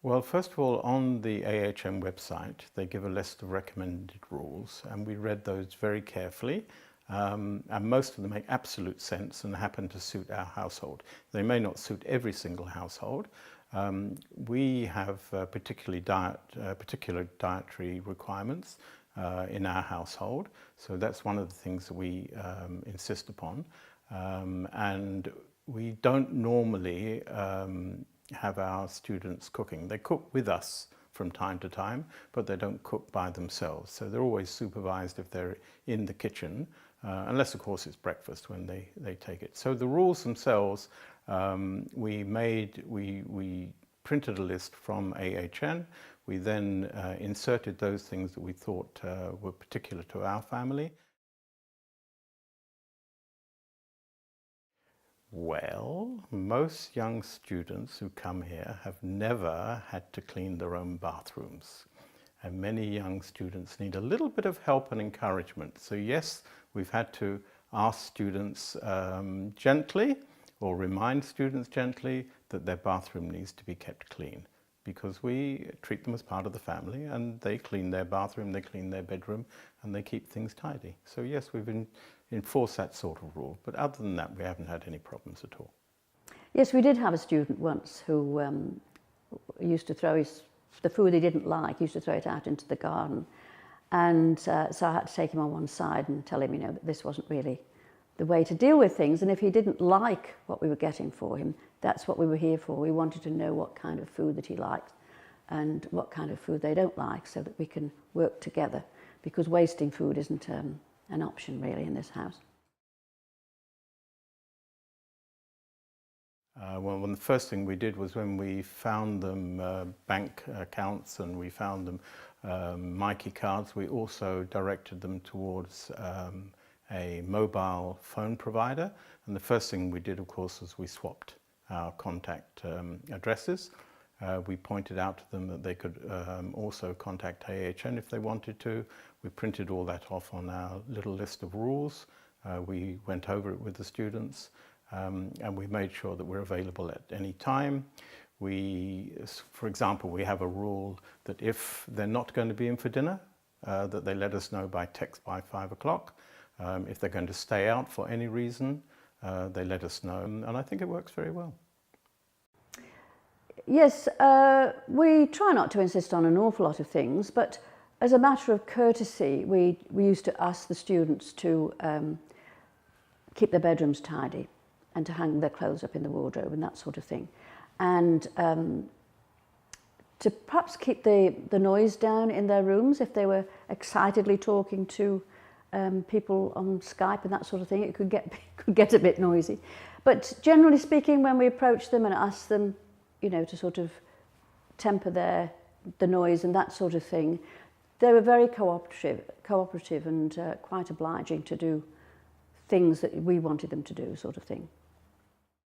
Well, first of all, on the AHN website, they give a list of recommended rules, and we read those very carefully. And most of them make absolute sense and happen to suit our household. They may not suit every single household. We have particular dietary requirements in our household, so that's one of the things that we insist upon. And we don't normally have our students cooking. They cook with us from time to time, but they don't cook by themselves. So they're always supervised if they're in the kitchen, unless of course it's breakfast when they take it. So the rules themselves, we printed a list from AHN. We then inserted those things that we thought were particular to our family. Well, most young students who come here have never had to clean their own bathrooms. And many young students need a little bit of help and encouragement. So yes, we've had to ask students gently, or remind students gently, that their bathroom needs to be kept clean, because we treat them as part of the family, and they clean their bathroom, they clean their bedroom, and they keep things tidy. So yes, we've enforced that sort of rule, but other than that, we haven't had any problems at all. Yes, we did have a student once who used to throw the food he didn't like, he used to throw it out into the garden. And so I had to take him on one side and tell him, that this wasn't really the way to deal with things. And if he didn't like what we were getting for him, that's what we were here for. We wanted to know what kind of food that he liked and what kind of food they don't like, so that we can work together, because wasting food isn't an option really in this house. Well, the first thing we did was, when we found them bank accounts and we found them Mikey cards, we also directed them towards a mobile phone provider. And the first thing we did, of course, was we swapped our contact addresses. We pointed out to them that they could also contact AHN if they wanted to. We printed all that off on our little list of rules. We went over it with the students, and we made sure that we're available at any time. For example, we have a rule that if they're not going to be in for dinner, that they let us know by text by 5 o'clock. If they're going to stay out for any reason, they let us know, and I think it works very well. Yes, we try not to insist on an awful lot of things, but as a matter of courtesy, we used to ask the students to keep their bedrooms tidy and to hang their clothes up in the wardrobe and that sort of thing. And to perhaps keep the noise down in their rooms. If they were excitedly talking to people on Skype and that sort of thing, it could get a bit noisy. But generally speaking, when we approach them and ask them, to sort of temper the noise and that sort of thing, they were very cooperative and quite obliging to do things that we wanted them to do, sort of thing.